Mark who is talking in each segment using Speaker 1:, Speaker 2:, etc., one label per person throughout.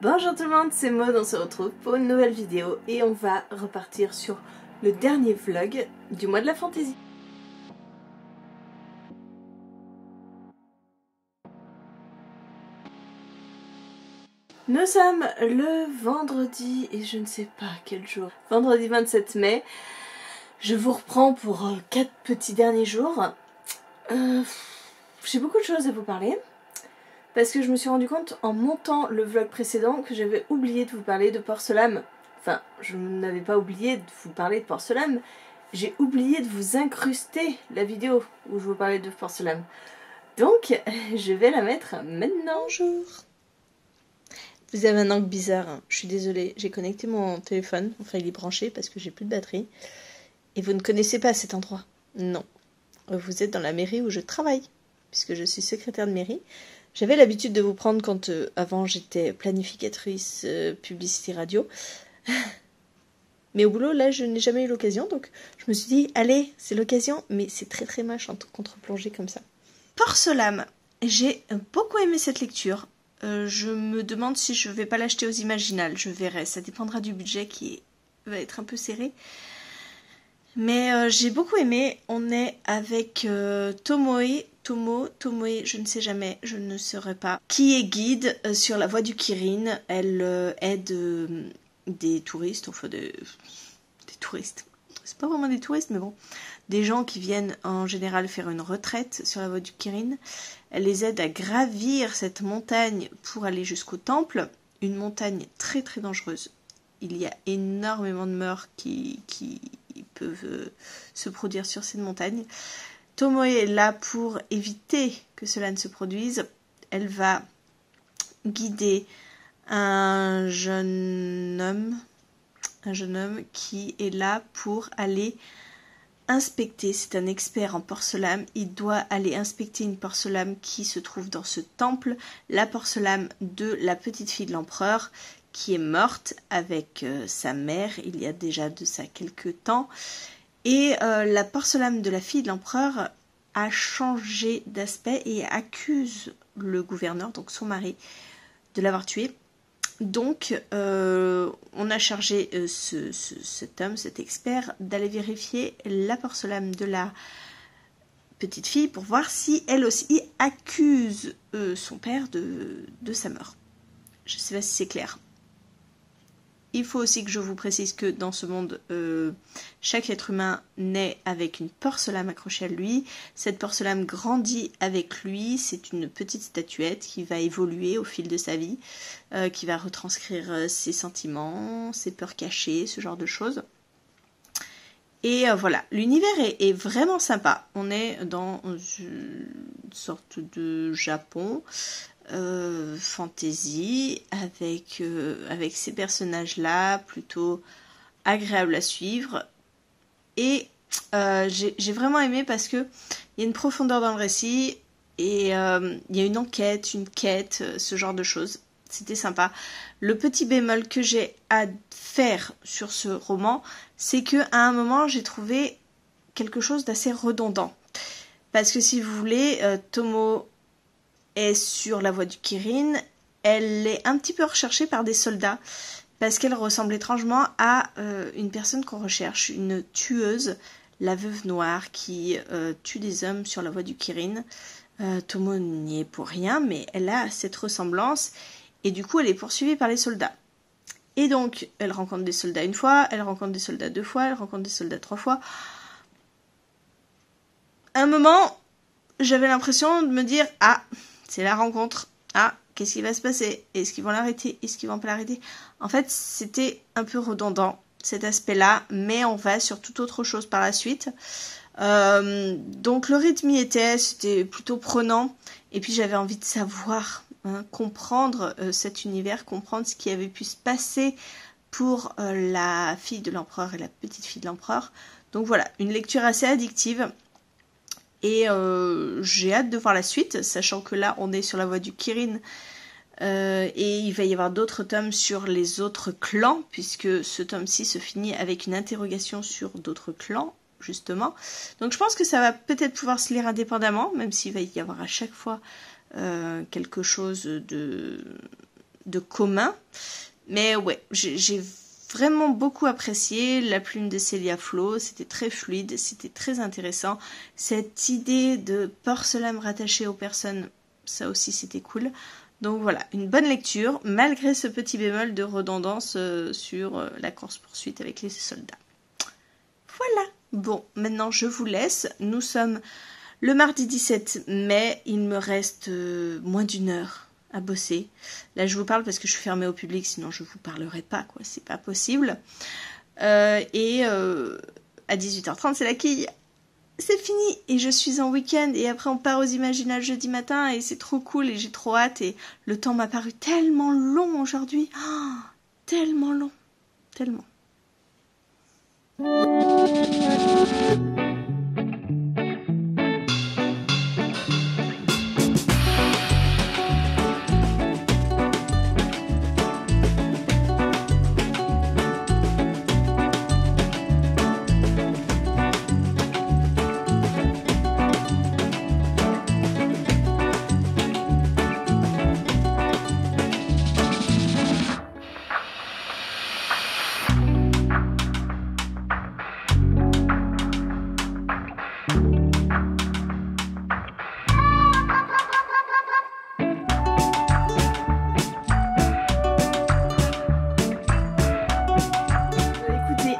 Speaker 1: Bonjour tout le monde, c'est Maud, on se retrouve pour une nouvelle vidéo et on va repartir sur le dernier vlog du mois de la fantaisie. Nous sommes le vendredi et je ne sais pas quel jour. Vendredi 27 mai. Je vous reprends pour 4 petits derniers jours. J'ai beaucoup de choses à vous parler. Parce que je me suis rendu compte en montant le vlog précédent que j'avais oublié de vous parler de Porcelam. Enfin, je n'avais pas oublié de vous parler de Porcelam. J'ai oublié de vous incruster la vidéo où je vous parlais de Porcelam. Donc, je vais la mettre maintenant. Bonjour. Vous avez un angle bizarre, hein. Je suis désolée. J'ai connecté mon téléphone, enfin il est branché parce que j'ai plus de batterie. Et vous ne connaissez pas cet endroit. Non. Vous êtes dans la mairie où je travaille, puisque je suis secrétaire de mairie. J'avais l'habitude de vous prendre quand avant j'étais planificatrice publicité radio. Mais au boulot, là, je n'ai jamais eu l'occasion. Donc, je me suis dit, allez, c'est l'occasion. Mais c'est très très moche en contre-plongée comme ça. Porcelam. J'ai beaucoup aimé cette lecture. Je me demande si je vais pas l'acheter aux Imaginales. Je verrai. Ça dépendra du budget qui va être un peu serré. Mais j'ai beaucoup aimé. On est avec Tomoe, je ne sais jamais, je ne saurais pas, qui est guide sur la voie du Kirin. Elle aide des touristes, enfin des touristes. C'est pas vraiment des touristes, mais bon, des gens qui viennent en général faire une retraite sur la voie du Kirin. Elle les aide à gravir cette montagne pour aller jusqu'au temple. Une montagne très très dangereuse. Il y a énormément de morts qui peuvent se produire sur cette montagne. Tomoe est là pour éviter que cela ne se produise. Elle va guider un jeune homme qui est là pour aller inspecter. C'est un expert en porcelaine. Il doit aller inspecter une porcelaine qui se trouve dans ce temple, la porcelaine de la petite fille de l'empereur, qui est morte avec sa mère il y a déjà de ça quelques temps. Et la porcelaine de la fille de l'empereur a changé d'aspect et accuse le gouverneur, donc son mari, de l'avoir tué. Donc on a chargé cet homme, cet expert, d'aller vérifier la porcelaine de la petite fille pour voir si elle aussi accuse son père de sa mort. Je ne sais pas si c'est clair. Il faut aussi que je vous précise que dans ce monde, chaque être humain naît avec une porcelaine accrochée à lui. Cette porcelaine grandit avec lui. C'est une petite statuette qui va évoluer au fil de sa vie, qui va retranscrire ses sentiments, ses peurs cachées, ce genre de choses. Et voilà, l'univers est vraiment sympa. On est dans une sorte de Japon. Fantasy avec ces personnages là plutôt agréables à suivre et j'ai vraiment aimé parce que il y a une profondeur dans le récit et il y a une quête, ce genre de choses. C'était sympa. Le petit bémol que j'ai à faire sur ce roman, c'est que à un moment j'ai trouvé quelque chose d'assez redondant parce que si vous voulez, Tomo est sur la voie du Kirin, elle est un petit peu recherchée par des soldats parce qu'elle ressemble étrangement à une personne qu'on recherche, une tueuse, la veuve noire qui tue des hommes sur la voie du Kirin. Tomo n'y est pour rien, mais elle a cette ressemblance et du coup elle est poursuivie par les soldats. Et donc elle rencontre des soldats une fois, elle rencontre des soldats deux fois, elle rencontre des soldats trois fois. À un moment, j'avais l'impression de me dire « Ah, c'est la rencontre. Ah, qu'est-ce qui va se passer? Est-ce qu'ils vont l'arrêter? Est-ce qu'ils vont pas l'arrêter ?» En fait, c'était un peu redondant, cet aspect-là, mais on va sur toute autre chose par la suite. Donc le rythme y était, c'était plutôt prenant. Et puis j'avais envie de savoir, comprendre cet univers, comprendre ce qui avait pu se passer pour la fille de l'empereur et la petite fille de l'empereur. Donc voilà, une lecture assez addictive. Et j'ai hâte de voir la suite, sachant que là on est sur la voie du Kirin et il va y avoir d'autres tomes sur les autres clans, puisque ce tome-ci se finit avec une interrogation sur d'autres clans, justement. Donc je pense que ça va peut-être pouvoir se lire indépendamment, même s'il va y avoir à chaque fois quelque chose
Speaker 2: commun. Mais ouais, j'ai vraiment beaucoup apprécié la plume de Celia Flo, c'était très fluide, c'était très intéressant. Cette idée de porcelaine rattachée aux personnes, ça aussi c'était cool. Donc voilà, une bonne lecture, malgré ce petit bémol de redondance sur la course-poursuite avec les soldats. Voilà, bon, maintenant je vous laisse. Nous sommes le mardi 17 mai, il me reste moins d'une heure à bosser. Là, je vous parle parce que je suis fermée au public, sinon je vous parlerai pas, quoi. C'est pas possible. À 18h30, c'est la quille. C'est fini et je suis en week-end et après on part aux Imaginales jeudi matin et c'est trop cool et j'ai trop hâte et le temps m'a paru tellement long aujourd'hui. Oh, tellement long. Tellement.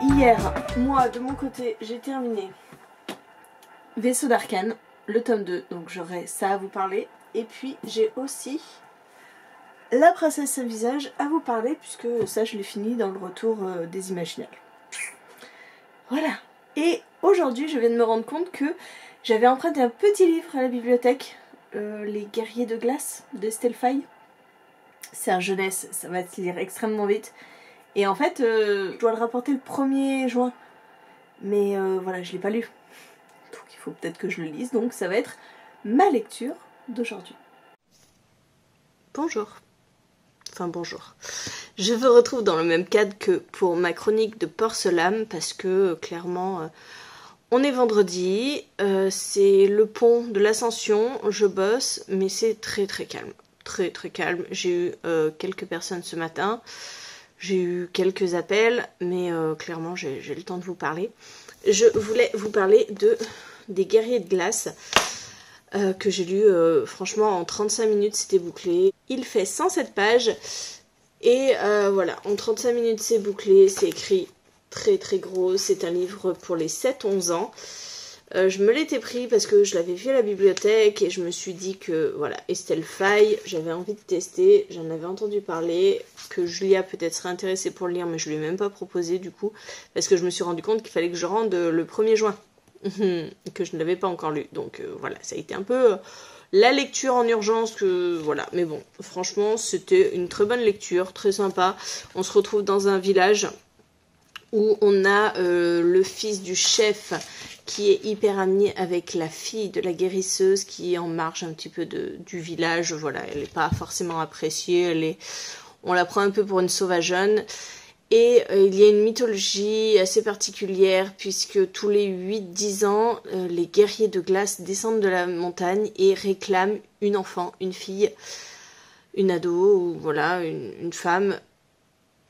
Speaker 1: Hier, moi de mon côté, j'ai terminé Vaisseau d'Arcane, le tome 2, donc j'aurai ça à vous parler. Et puis j'ai aussi La Princesse sans visage à vous parler, puisque ça je l'ai fini dans le retour des Imaginales. Voilà. Et aujourd'hui, je viens de me rendre compte que j'avais emprunté un petit livre à la bibliothèque, Les Guerriers de Glace d'Estelle Faye. C'est un jeunesse, ça va se lire extrêmement vite. Et en fait, je dois le rapporter le 1er juin. Mais voilà, je ne l'ai pas lu. Donc il faut peut-être que je le lise. Donc ça va être ma lecture d'aujourd'hui.
Speaker 2: Bonjour. Enfin bonjour. Je vous retrouve dans le même cadre que pour ma chronique de Porcelaine parce que clairement on est vendredi, c'est le pont de l'Ascension, je bosse, mais c'est très très calme. Très très calme. J'ai eu quelques personnes ce matin. J'ai eu quelques appels, mais clairement j'ai le temps de vous parler. Je voulais vous parler des Guerriers de Glace que j'ai lu franchement en 35 minutes, c'était bouclé. Il fait 107 pages et voilà, en 35 minutes c'est bouclé, c'est écrit très très gros, c'est un livre pour les 7-11 ans. Je me l'étais pris parce que je l'avais vu à la bibliothèque et je me suis dit que voilà, Estelle Faye, j'avais envie de tester, j'en avais entendu parler, que Julia peut-être serait intéressée pour le lire, mais je lui ai même pas proposé du coup, parce que je me suis rendu compte qu'il fallait que je rende le 1er juin, que je ne l'avais pas encore lu, donc voilà, ça a été un peu la lecture en urgence, que voilà, mais bon, franchement, c'était une très bonne lecture, très sympa. On se retrouve dans un village où on a le fils du chef qui est hyper ami avec la fille de la guérisseuse qui est en marge un petit peu du village. Voilà, elle n'est pas forcément appréciée, on la prend un peu pour une sauvageonne. Et il y a une mythologie assez particulière puisque tous les 8-10 ans, les guerriers de glace descendent de la montagne et réclament une enfant, une fille, une ado ou voilà, une femme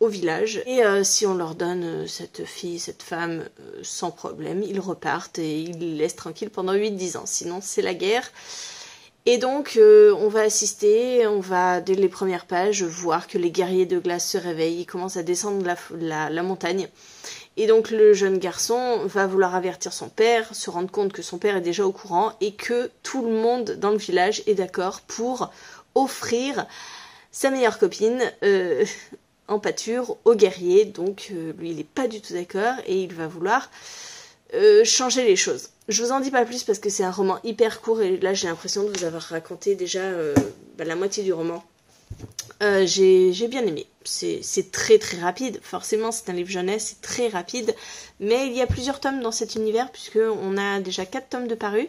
Speaker 2: au village. Et si on leur donne cette fille, cette femme, sans problème, ils repartent et ils les laissent tranquilles pendant 8-10 ans. Sinon, c'est la guerre. Et donc, on va assister, on va, dès les premières pages, voir que les guerriers de glace se réveillent, ils commencent à descendre la montagne. Et donc, le jeune garçon va vouloir avertir son père, se rendre compte que son père est déjà au courant et que tout le monde dans le village est d'accord pour offrir sa meilleure copine en pâture au guerrier. Donc, lui, il n'est pas du tout d'accord et il va vouloir changer les choses. Je vous en dis pas plus parce que c'est un roman hyper court et là j'ai l'impression de vous avoir raconté déjà la moitié du roman. J'ai bien aimé. C'est très très rapide. Forcément c'est un livre jeunesse, c'est très rapide. Mais il y a plusieurs tomes dans cet univers puisqu'on a déjà 4 tomes de parus.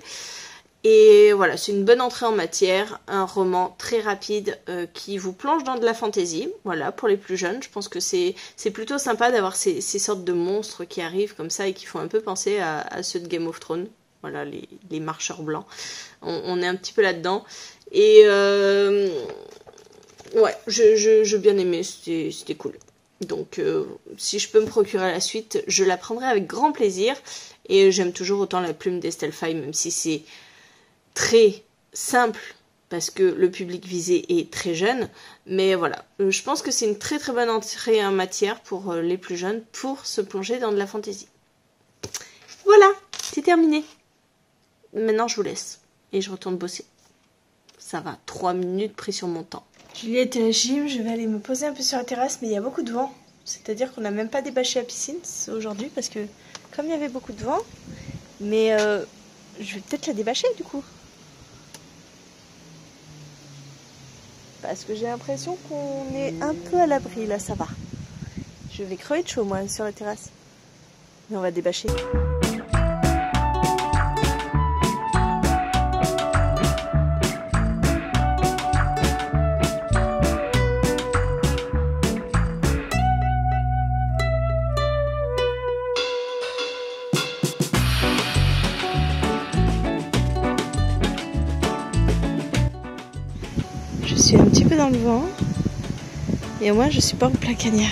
Speaker 2: Et voilà, c'est une bonne entrée en matière, un roman très rapide qui vous plonge dans de la fantaisie, voilà, pour les plus jeunes. Je pense que c'est plutôt sympa d'avoir ces sortes de monstres qui arrivent comme ça et qui font un peu penser à ceux de Game of Thrones, voilà, les marcheurs blancs. On est un petit peu là-dedans. Et Ouais, j'ai bien aimé, c'était cool. Donc si je peux me procurer la suite, je la prendrai avec grand plaisir. Et j'aime toujours autant la plume d'Estelle Faye, même si c'est très simple, parce que le public visé est très jeune. Mais voilà, je pense que c'est une très très bonne entrée en matière pour les plus jeunes, pour se plonger dans de la fantaisie. Voilà, c'est terminé. Maintenant je vous laisse, et je retourne bosser. Ça va, 3 minutes pris sur mon temps. Juliette est à la gym, je vais aller me poser un peu sur la terrasse, mais il y a beaucoup de vent. C'est-à-dire qu'on n'a même pas débâché la piscine aujourd'hui, parce que comme il y avait beaucoup de vent, mais je vais peut-être la débâcher du coup. Parce que j'ai l'impression qu'on est un peu à l'abri, là ça va. Je vais crever de chaud moi sur la terrasse. Mais on va débâcher. Je suis un petit peu dans le vent et au moins je suis pas en plein cagnard.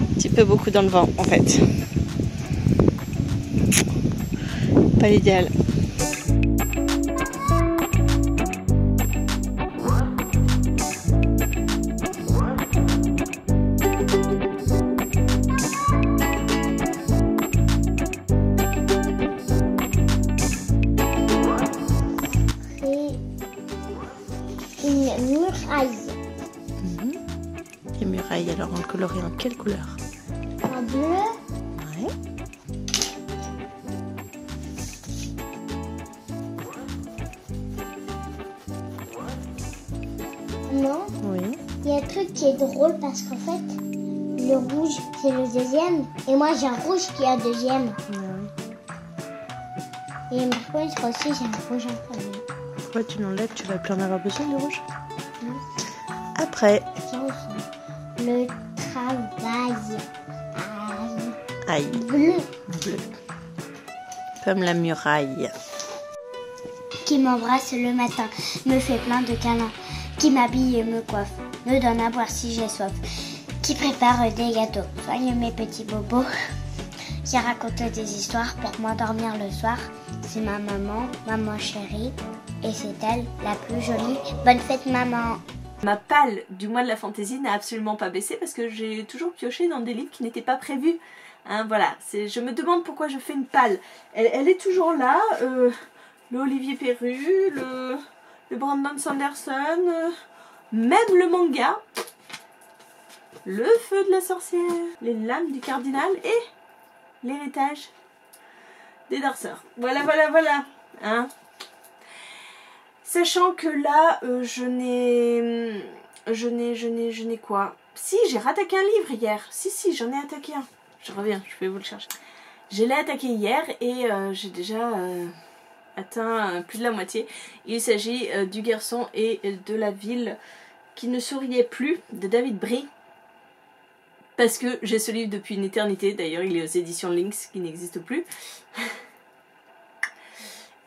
Speaker 2: Un petit peu beaucoup dans le vent en fait. Pas l'idéal. Les murailles, alors on le colorie en quelle couleur?
Speaker 3: En bleu.
Speaker 2: Ouais.
Speaker 3: Non.
Speaker 2: Oui.
Speaker 3: Il y a un truc qui est drôle parce qu'en fait, le rouge c'est le deuxième et moi j'ai un rouge qui est un deuxième.
Speaker 2: Ouais.
Speaker 3: Et par contre aussi j'ai un rouge en premier.
Speaker 2: Pourquoi tu l'enlèves? Tu vas plus en avoir besoin du rouge? Après.
Speaker 3: Le travail.
Speaker 2: Aïe.
Speaker 3: Bleu.
Speaker 2: Bleu. Comme la muraille.
Speaker 3: Qui m'embrasse le matin, me fait plein de câlins, qui m'habille et me coiffe, me donne à boire si j'ai soif, qui prépare des gâteaux, soigne mes petits bobos, qui raconte des histoires pour m'endormir le soir. C'est ma maman chérie, et c'est elle la plus jolie. Bonne fête maman.
Speaker 1: Ma palle du mois de la fantaisie n'a absolument pas baissé parce que j'ai toujours pioché dans des livres qui n'étaient pas prévus. Hein, voilà, je me demande pourquoi je fais une palle. Elle est toujours là, le Olivier Perru, le Brandon Sanderson, même le manga, le feu de la sorcière, les lames du cardinal et l'héritage des Darceurs. Voilà. Hein. Sachant que là, je n'ai quoi? Si, j'ai rattaqué un livre hier. Si, j'en ai attaqué un. Je reviens, je vais vous le chercher. Je l'ai attaqué hier et j'ai déjà atteint plus de la moitié. Il s'agit du garçon et de la ville qui ne souriait plus, de David Brie. Parce que j'ai ce livre depuis une éternité. D'ailleurs, il est aux éditions Lynx qui n'existent plus.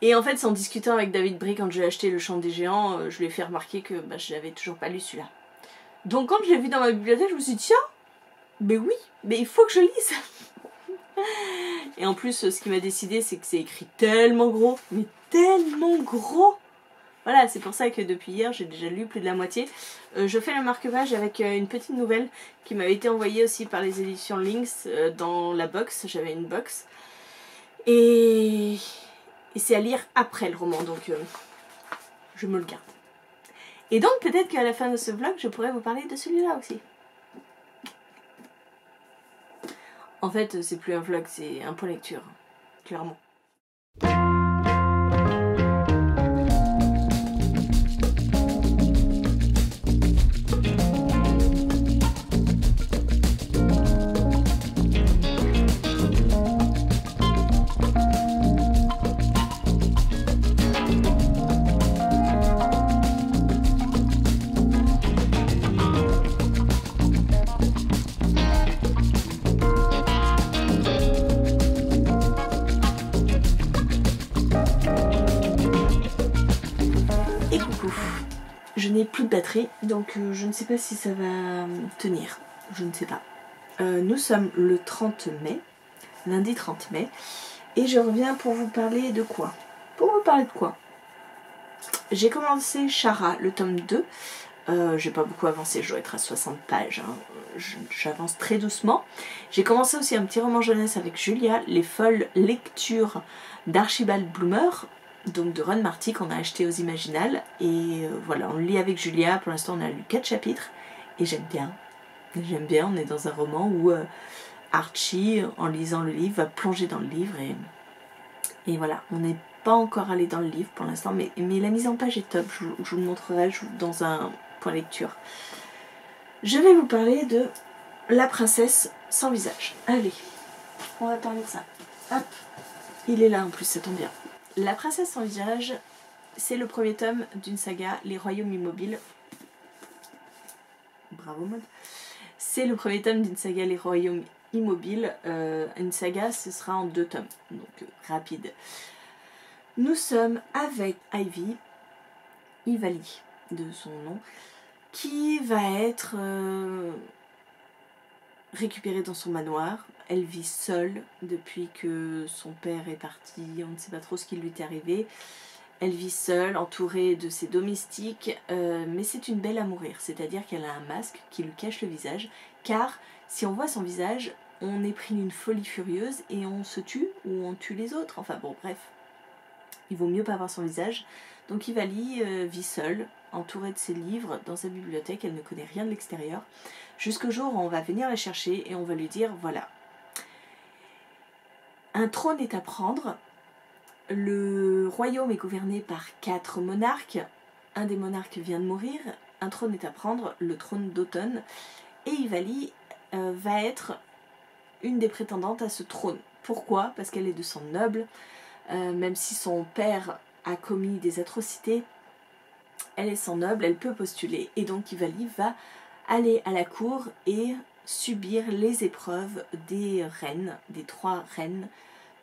Speaker 1: Et en fait, c'est en discutant avec David Brie quand j'ai acheté Le Chant des Géants, je lui ai fait remarquer que je n'avais toujours pas lu celui-là. Donc quand je l'ai vu dans ma bibliothèque, je me suis dit tiens, mais oui, mais il faut que je lise. Et en plus, ce qui m'a décidé, c'est que c'est écrit tellement gros, mais tellement gros. Voilà, c'est pour ça que depuis hier, j'ai déjà lu plus de la moitié. Je fais le marque-page avec une petite nouvelle qui m'avait été envoyée aussi par les éditions Lynx dans la box. J'avais une box. Et c'est à lire après le roman, donc je me le garde. Et donc peut-être qu'à la fin de ce vlog, je pourrais vous parler de celui-là aussi. En fait, c'est plus un vlog, c'est un point lecture, clairement. plus de batterie, donc je ne sais pas si ça va tenir, je ne sais pas. Nous sommes le 30 mai, lundi 30 mai, et je reviens pour vous parler de quoi? Pour vous parler de quoi? J'ai commencé Chara, le tome 2, j'ai pas beaucoup avancé, je dois être à 60 pages, hein. J'avance très doucement. J'ai commencé aussi un petit roman jeunesse avec Julia, les folles lectures d'Archibald Bloomer, donc de Ron Marty, qu'on a acheté aux Imaginales, et voilà, on le lit avec Julia. Pour l'instant on a lu 4 chapitres, et j'aime bien, on est dans un roman où Archie, en lisant le livre, va plonger dans le livre, et voilà, on n'est pas encore allé dans le livre pour l'instant, mais la mise en page est top, je vous le montrerai dans un point lecture. Je vais vous parler de La princesse sans visage. Allez, on va parler de ça. Hop, il est là en plus, ça tombe bien. La princesse sans visage, c'est le premier tome d'une saga, Les Royaumes Immobiles. Bravo Maud. C'est le premier tome d'une saga, Les Royaumes Immobiles. Une saga, ce sera en 2 tomes, donc rapide. Nous sommes avec Ivy, Ivali de son nom, qui va être récupérée dans son manoir. Elle vit seule depuis que son père est parti, on ne sait pas trop ce qui lui est arrivé. Elle vit seule, entourée de ses domestiques, mais c'est une belle à mourir, c'est-à-dire qu'elle a un masque qui lui cache le visage, car si on voit son visage, on est pris d'une folie furieuse et on se tue ou on tue les autres, enfin bon bref. Il vaut mieux pas avoir son visage. Donc Ivali vit seule, entourée de ses livres, dans sa bibliothèque. Elle ne connaît rien de l'extérieur. Jusqu'au jour où on va venir la chercher et on va lui dire, voilà, un trône est à prendre. Le royaume est gouverné par 4 monarques. Un des monarques vient de mourir. Un trône est à prendre, le trône d'automne. Et Ivali va être une des prétendantes à ce trône. Pourquoi? Parce qu'elle est de sang noble. Même si son père a commis des atrocités, elle est sans noble, elle peut postuler. Et donc Ivali va aller à la cour et subir les épreuves des reines, des 3 reines,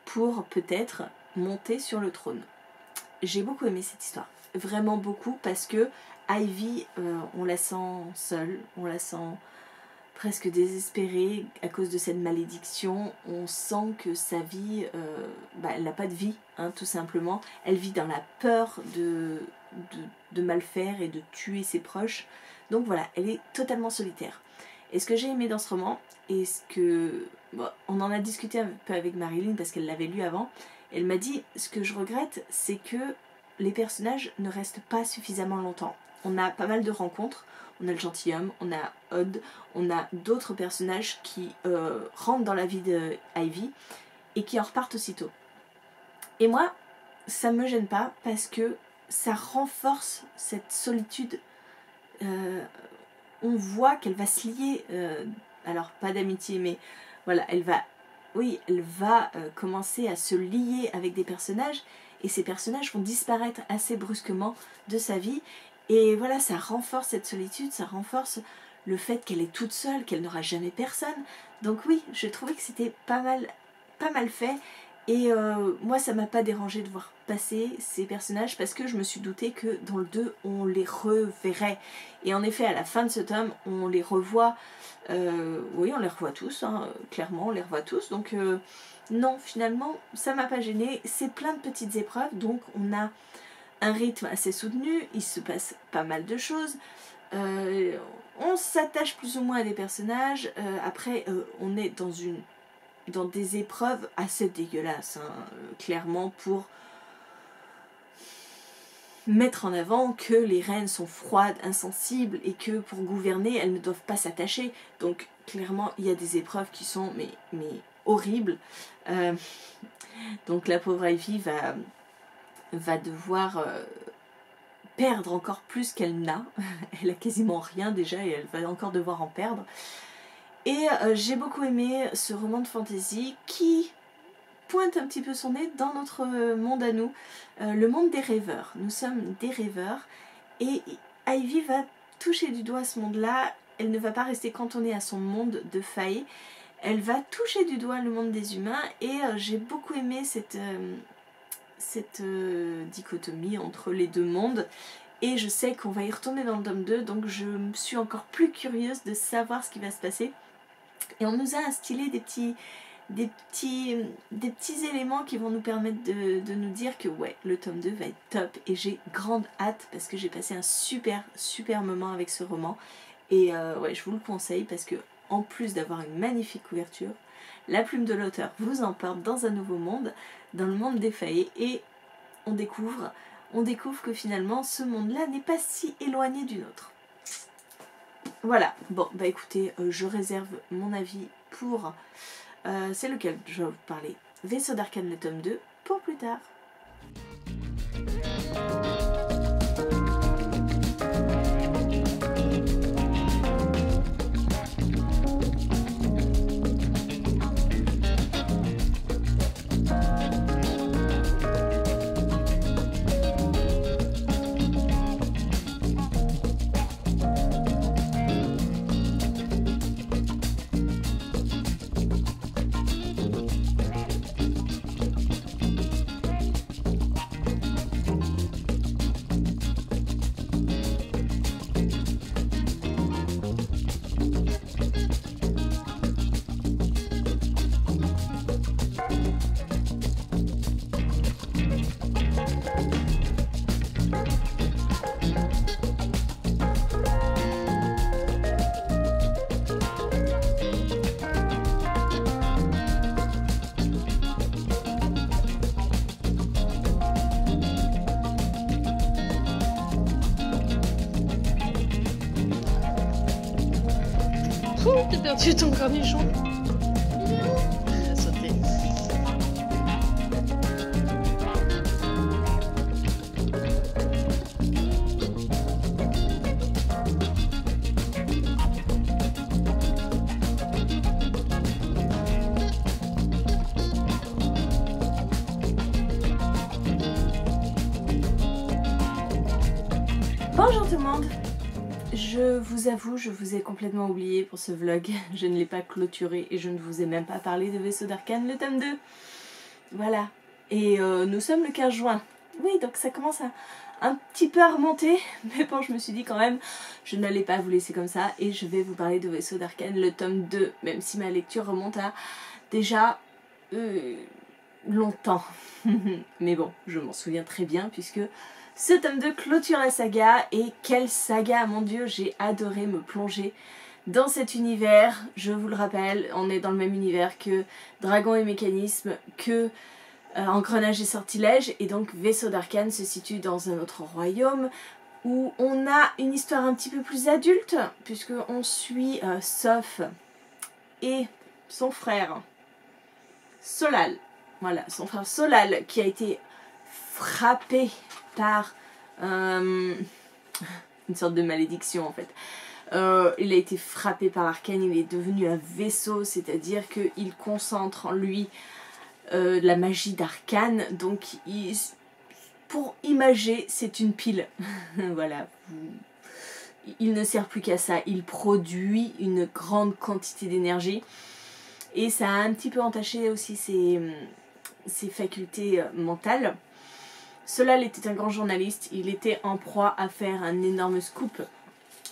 Speaker 1: pour peut-être monter sur le trône. J'ai beaucoup aimé cette histoire, vraiment beaucoup, parce que Ivy, on la sent seule, on la sent presque désespérée à cause de cette malédiction. On sent que sa vie, elle n'a pas de vie, hein, tout simplement. Elle vit dans la peur de mal faire et de tuer ses proches. Donc voilà, elle est totalement solitaire. Et ce que j'ai aimé dans ce roman, et ce que... Bon, on en a discuté un peu avec Marilyn parce qu'elle l'avait lu avant. Elle m'a dit, ce que je regrette, c'est que les personnages ne restent pas suffisamment longtemps. On a pas mal de rencontres. On a le gentilhomme, on a Odd, on a d'autres personnages qui rentrent dans la vie de Ivy et qui en repartent aussitôt. Et moi, ça me gêne pas parce que ça renforce cette solitude. On voit qu'elle va se lier, alors pas d'amitié, mais voilà, elle va commencer à se lier avec des personnages et ces personnages vont disparaître assez brusquement de sa vie. Et voilà, ça renforce cette solitude, ça renforce le fait qu'elle est toute seule, qu'elle n'aura jamais personne. Donc oui, je trouvais que c'était pas mal fait. Et moi, ça m'a pas dérangé de voir passer ces personnages parce que je me suis doutée que dans le 2, on les reverrait. Et en effet, à la fin de ce tome, on les revoit. Oui, on les revoit tous, hein, clairement, on les revoit tous. Donc non, finalement, ça m'a pas gênée. C'est plein de petites épreuves, donc on a un rythme assez soutenu, il se passe pas mal de choses, on s'attache plus ou moins à des personnages, après on est dans des épreuves assez dégueulasses, hein, clairement pour mettre en avant que les reines sont froides, insensibles et que pour gouverner elles ne doivent pas s'attacher. Donc clairement il y a des épreuves qui sont mais horribles. Donc la pauvre Ivy va devoir perdre encore plus qu'elle n'a. Elle a quasiment rien déjà et elle va encore devoir en perdre. Et j'ai beaucoup aimé ce roman de fantasy qui pointe un petit peu son nez dans notre monde à nous, le monde des rêveurs. Nous sommes des rêveurs et Ivy va toucher du doigt ce monde-là. Elle ne va pas rester cantonnée à son monde de failles. Elle va toucher du doigt le monde des humains et j'ai beaucoup aimé cette dichotomie entre les deux mondes Et je sais qu'on va y retourner dans le tome 2, donc je suis encore plus curieuse de savoir ce qui va se passer. Et on nous a instillé des petits éléments qui vont nous permettre de nous dire que ouais, le tome 2 va être top. Et j'ai grande hâte parce que j'ai passé un super moment avec ce roman. Et ouais, je vous le conseille parce que en plus d'avoir une magnifique couverture, la plume de l'auteur vous emporte dans un nouveau monde, dans le monde des faillis, et on découvre que finalement ce monde-là n'est pas si éloigné du nôtre. Voilà, bon bah écoutez, je réserve mon avis pour, c'est lequel je vais vous parler, Vaisseau d'Arcane le tome 2, pour plus tard.
Speaker 2: T'as perdu ton cornichon. Il a sauté.
Speaker 1: Bonjour tout le monde. Je vous avoue, je vous ai complètement oublié pour ce vlog, je ne l'ai pas clôturé et je ne vous ai même pas parlé de Vaisseau d'Arcane, le tome 2. Voilà, et nous sommes le 15 juin. Oui, donc ça commence un petit peu à remonter, mais bon, je me suis dit quand même, je n'allais pas vous laisser comme ça et je vais vous parler de Vaisseau d'Arcane, le tome 2, même si ma lecture remonte à déjà longtemps. Mais bon, je m'en souviens très bien puisque ce tome 2 clôture la saga, et quelle saga, mon dieu, j'ai adoré me plonger dans cet univers. Je vous le rappelle, on est dans le même univers que Dragon et Mécanisme, que Engrenage et Sortilège, et donc Vaisseau d'Arcane se situe dans un autre royaume où on a une histoire un petit peu plus adulte, puisqu'on suit Soph et son frère Solal. Voilà, son frère Solal qui a été frappé par une sorte de malédiction en fait. Il a été frappé par Arcane, il est devenu un vaisseau, c'est-à-dire qu'il concentre en lui la magie d'Arcane, donc pour imager, c'est une pile. Voilà, il ne sert plus qu'à ça, il produit une grande quantité d'énergie et ça a un petit peu entaché aussi ses facultés mentales. Solal était un grand journaliste, il était en proie à faire un énorme scoop,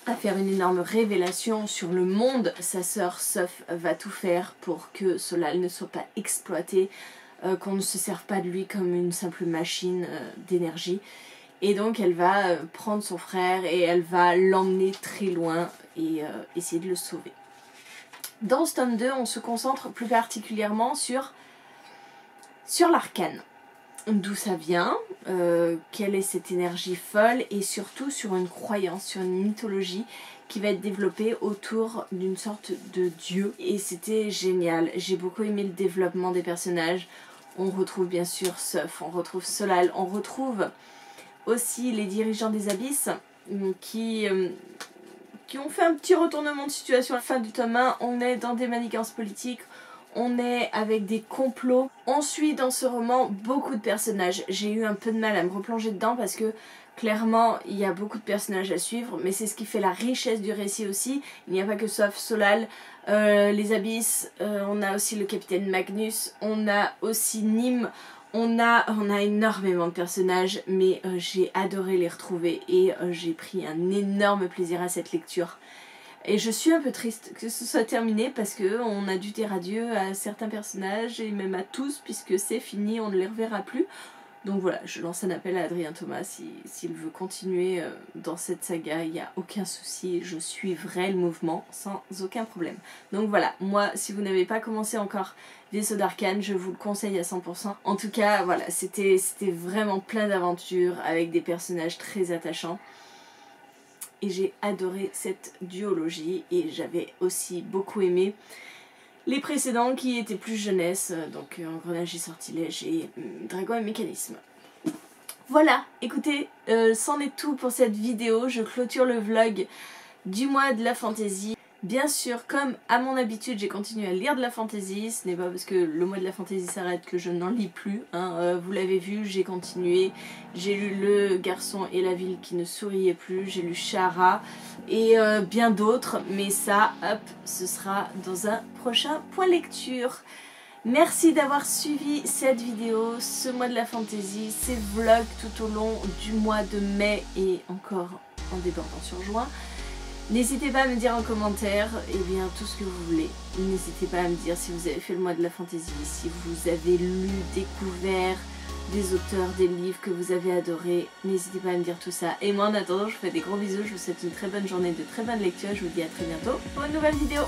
Speaker 1: à faire une énorme révélation sur le monde. Sa sœur Soph va tout faire pour que Solal ne soit pas exploité, qu'on ne se serve pas de lui comme une simple machine d'énergie. Et donc elle va prendre son frère et elle va l'emmener très loin et essayer de le sauver. Dans ce tome 2, on se concentre plus particulièrement sur l'arcane. D'où ça vient, quelle est cette énergie folle, et surtout sur une croyance, sur une mythologie qui va être développée autour d'une sorte de dieu. Et c'était génial, j'ai beaucoup aimé le développement des personnages. On retrouve bien sûr Soph, on retrouve Solal, on retrouve aussi les dirigeants des abysses qui ont fait un petit retournement de situation à la fin du tome 1. On est dans des manigances politiques, on est avec des complots. On suit dans ce roman beaucoup de personnages. J'ai eu un peu de mal à me replonger dedans parce que clairement il y a beaucoup de personnages à suivre, mais c'est ce qui fait la richesse du récit aussi. Il n'y a pas que Soph, Solal, les abysses, on a aussi le capitaine Magnus, on a aussi Nîmes, On a énormément de personnages, mais j'ai adoré les retrouver et j'ai pris un énorme plaisir à cette lecture. Et je suis un peu triste que ce soit terminé parce qu'on a dû dire adieu à certains personnages et même à tous puisque c'est fini, on ne les reverra plus. Donc voilà, je lance un appel à Adrien Thomas s'il veut continuer dans cette saga, il n'y a aucun souci, je suivrai le mouvement sans aucun problème. Donc voilà, moi si vous n'avez pas commencé encore Vaisseau d'Arcane, je vous le conseille à 100%. En tout cas, voilà, c'était vraiment plein d'aventures avec des personnages très attachants. Et j'ai adoré cette duologie et j'avais aussi beaucoup aimé les précédents qui étaient plus jeunesse, donc Engrenage et Sortilège et Dragon et Mécanisme. Voilà, écoutez, c'en est tout pour cette vidéo. Je clôture le vlog du mois de la fantasy. Bien sûr, comme à mon habitude, j'ai continué à lire de la fantasy. Ce n'est pas parce que le mois de la fantasy s'arrête que je n'en lis plus. Hein. Vous l'avez vu, j'ai continué. J'ai lu Le Garçon et la Ville qui ne souriait plus. J'ai lu Shahara et bien d'autres. Mais ça, hop, ce sera dans un prochain point lecture. Merci d'avoir suivi cette vidéo, ce mois de la fantasy, ces vlogs tout au long du mois de mai et encore en débordant sur juin. N'hésitez pas à me dire en commentaire bien, tout ce que vous voulez. N'hésitez pas à me dire si vous avez fait le mois de la fantasy, si vous avez lu, découvert des auteurs, des livres que vous avez adorés. N'hésitez pas à me dire tout ça. Et moi en attendant, je vous fais des gros bisous. Je vous souhaite une très bonne journée, de très bonnes lectures. Je vous dis à très bientôt pour une nouvelle vidéo.